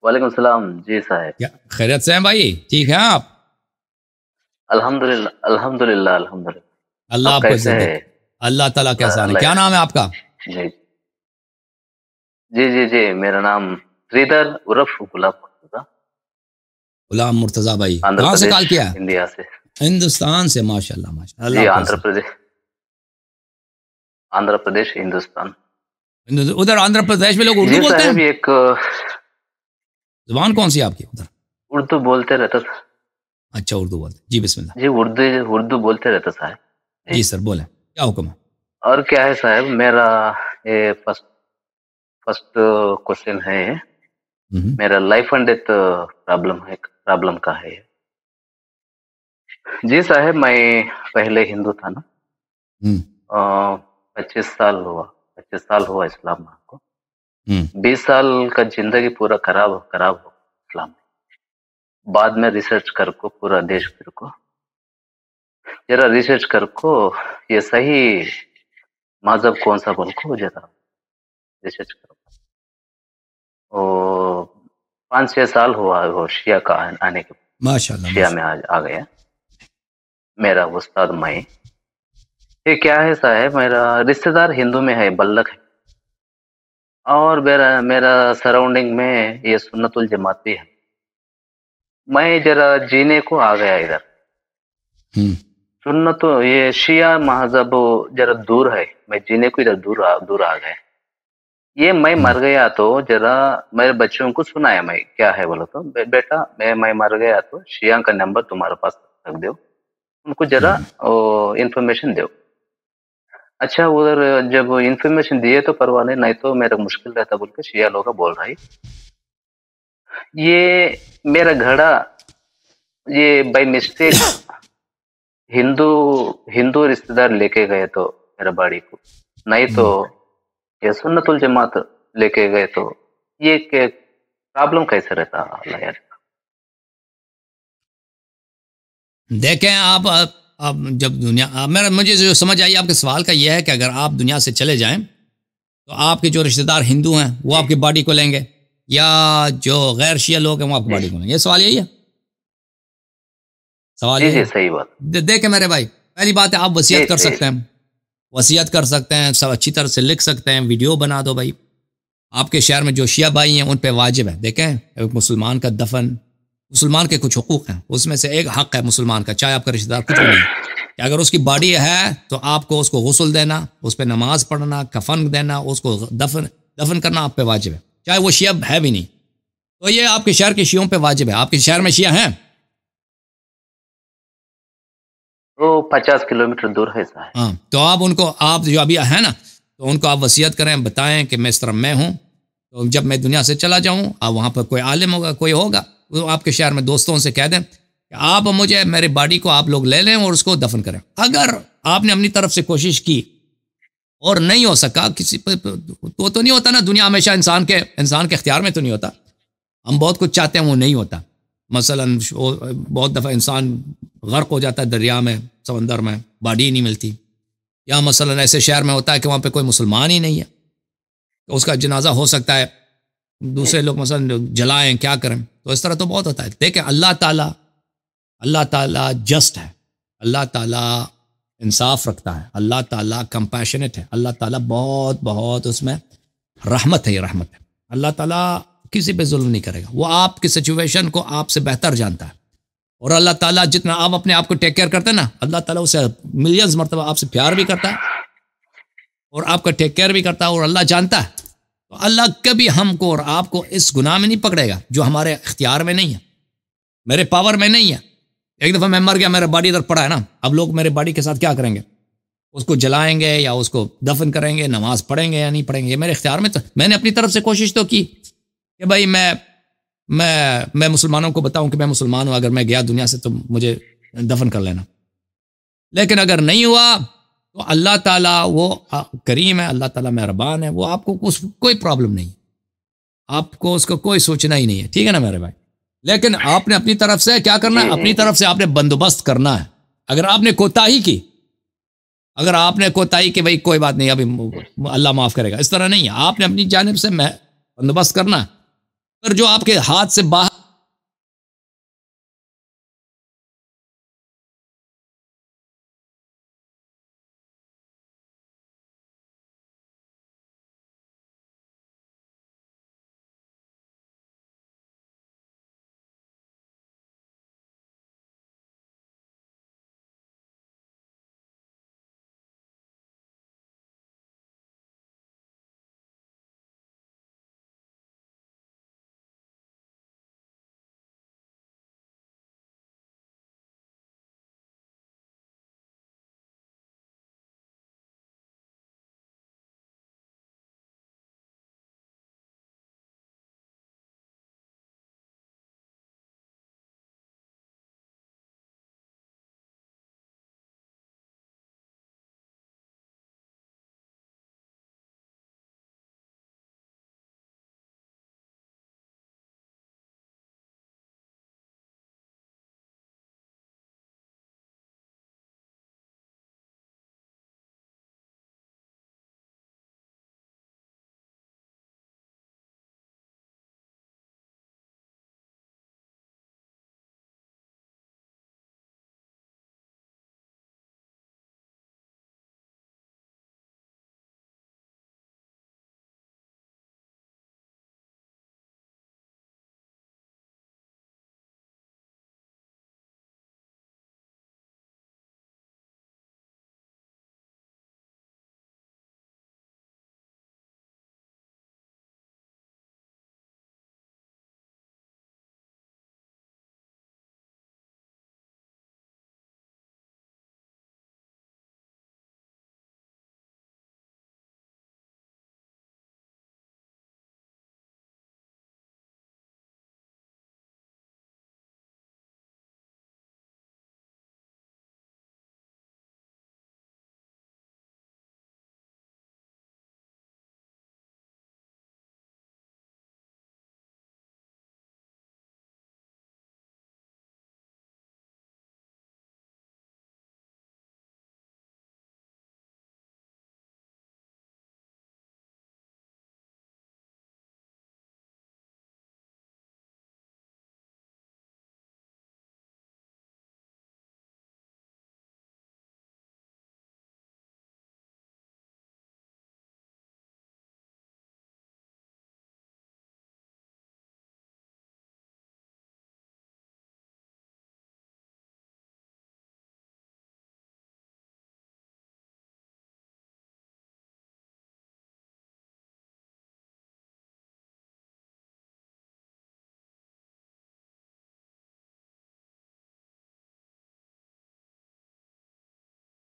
वालेकुम सलाम जी साहब। क्या खैरियत से हैं भाई? ठीक हैं आप? अल्हम्दुलिल्लाह अल्हम्दुलिल्लाह अल्हम्दुलिल्लाह। अल्लाह आप आपको कैसे इज्जत दे। हैं? अल्लाह ताला के एहसान है। अल्लाह क्या नाम है आपका? जी। जी, जी, जी, मेरा नाम श्रीधर उर्फ गुलाब मुर्तज़ा, गुलाम मुर्तज़ा भाई। आंध्र कहाँ से प्रदेश, कॉल किया है? इंडिया से। हिंदुस्तान से, माशाल्लाह माशाल्लाह। अल्लाह जी, आपको आंध्र इज्जत प्रदेश आंध्र प्रदेश, हिंदुस्तान। उधर आंध्र प्रदेश में लोग उर्दू जी बोलते साहब, हैं? एक ज़ुबान कौन सी है आपकी उधर? उर्दू बोलते रहता था। अच्छा, उर्दू बोलते हैं। जी बिस्मिल्लाह। जी, उर्दू उर्दू बोलते रहता साहब। जी। जी सर, बोलें। क्या हुक्म है? और क्या है साहब, मेरा ये फर्स्ट फर्स्ट क्वेश्चन है। हुँ, हुँ। मेरा लाइफ एंड डेथ प्रॉब्लम का है। जी साहब, मैं पहले हिंदू था ना। हुँ, अ, 25 साल हुआ 25 साल हुआ इस्लाम में हमको। हुँ, 20 साल का ज़िंदगी पूरा खराब खराब हो गया इस्लाम में। बाद में रिसर्च कर को पूरा देश फिर को, ज़रा रिसर्च कर को ये सही मज़हब कौन-सा बोल को ज़रा रिसर्च करो। ओ 5-6 साल हुआ वो शिया का आने के, माशाल्लाह शिया में माशा आ गया मेरा उस्ताद मैं। ये क्या है साहब, मेरा रिश्तेदार हिंदू में है, बल्लक है। और मेरा मेरा सराउंडिंग में ये सुन्नतुल जमात भी है। मैं ज़रा जीने को आ गया इधर। हुँ, सुन्नत तो ये शिया मज़हब ज़रा दूर है, मैं जीने को इधर दूर आ गया। ये मैं हुँ, मर गया तो ज़रा मेरे बच्चों को सुनाया मैं, क्या है बोलो तो, बेटा मैं मर गया तो शिया का नंबर तुम्हारे पास रख दो, उनको ज़रा हुँ। इन्फॉर्मेशन दो। अच्छा, उधर जब इन्फॉर्मेशन दिए तो परवाह नहीं तो मेरा मुश्किल रहता बोल के शिया लोग बोल रहा है। ये मेरा घड़ा ये बाय मिस्टेक हिंदू हिंदू रिश्तेदार लेके गए तो मेरा बाड़ी को, नहीं तो हुँ। ये सुन्नतुल जमात लेके गए तो ये के प्रॉब्लम कैसे रहता अल्लाह यार। देखें आप अब जब दुनिया मेरा मुझे जो समझ आई आपके सवाल का ये है कि अगर आप दुनिया से चले जाएँ, तो आपके जो रिश्तेदार हिंदू हैं, वो जी, आपकी बॉडी को लेंगे या जो गैर शिया लोग हैं, वो आपकी जी, बॉडी को लेंगे? ये सवाल यही है? सवाल जी, यही जी, है? सही बात। देखें मेरे भाई, पहली बात है आप जी, वसीयत कर जी, सकते हैं। वसीयत कर सकते हैं, सब अच्छी तरह से लिख सकते हैं, वीडियो बना दो भाई। आपके शहर में जो शिया भाई हैं, उन पे वाजिब है। देखें, एक मुसलमान का दफन, मुसलमान के कुछ हुकूक हैं, उसमें से एक हक है मुसलमान का, चाहे आपका रिश्तेदार कुछ भी नहीं है, कि अगर उसकी बॉडी है तो आपको उसको गुस्ल देना, उस पर नमाज पढ़ना, कफन देना, उसको दफन दफन करना आप पे वाजिब है, चाहे वो शिया है भी नहीं। तो ये आपके शहर के शियों पे वाजिब है। आपके शहर में शिया हैं? वो 50 किलोमीटर दूर है साहब। हाँ, तो आप उनको, आप जो अभी है ना, तो उनको आप वसीयत करें, बताएं कि मैं इस तरह मैं हूँ, तो जब मैं दुनिया से चला जाऊँ, आप वहाँ पर कोई आलिम होगा, कोई होगा, वो आपके शहर में दोस्तों से कह दें कि आप मुझे, मेरी बॉडी को आप लोग ले लें और उसको दफन करें। अगर आपने अपनी तरफ से कोशिश की और नहीं हो सका, किसी तो नहीं होता ना, दुनिया हमेशा इंसान के इख्तियार में तो नहीं होता। हम बहुत कुछ चाहते हैं, वो नहीं होता। मसलन बहुत दफ़ा इंसान गर्क हो जाता है दरिया में, समंदर में, बॉडी ही नहीं मिलती। या मसलन ऐसे शहर में होता है कि वहाँ पे कोई मुसलमान ही नहीं है, तो उसका जनाजा हो सकता है, जी, दूसरे लोग मसलन जलाएं, क्या करें, तो इस तरह तो बहुत होता है। देखें, अल्लाह ताला जस्ट है, अल्लाह ताला इंसाफ रखता है, अल्लाह ताला कंपैशनेट है, अल्लाह ताला बहुत बहुत उसमें रहमत है, ये रहमत है। अल्लाह ताला किसी पे जुल्म नहीं करेगा, वो आपकी सिचुएशन को आपसे बेहतर जानता है। और अल्लाह ताला जितना आप अपने आप को टेक केयर करते हैं ना, अल्लाह ताला उसे मिलियंस मरतबा आपसे प्यार भी करता है और आपका टेक केयर भी करता है, और अल्लाह जानता है। तो अल्लाह कभी हमको और आपको इस गुनाह में नहीं पकड़ेगा जो हमारे इख्तियार में नहीं है, मेरे पावर में नहीं है। एक दफ़ा मैं मर गया, मेरा बॉडी इधर पड़ा है ना, अब लोग मेरे बॉडी के साथ क्या करेंगे? उसको जलाएंगे या उसको दफन करेंगे, नमाज पढ़ेंगे या नहीं पढ़ेंगे, ये मेरे इख्तियार में। तो मैंने अपनी तरफ से कोशिश तो की कि भाई मैं मुसलमानों को बताऊं कि मैं मुसलमान हूं, अगर मैं गया दुनिया से तो मुझे दफन कर लेना। लेकिन अगर नहीं हुआ तो अल्लाह ताला वो करीम है, अल्लाह ताला मेहरबान है, वो आपको कोई प्रॉब्लम नहीं, आपको उसको कोई सोचना ही नहीं है, ठीक है ना मेरे भाई। लेकिन आपने अपनी तरफ से क्या करना जी, है? जी, अपनी जी, तरफ से आपने बंदोबस्त करना है। अगर आपने कोताही की, अगर आपने कोताही की, भाई कोई बात नहीं, अभी अल्लाह माफ करेगा, इस तरह नहीं है। आपने अपनी जानिब से बंदोबस्त करना है। जो आपके हाथ से बाहर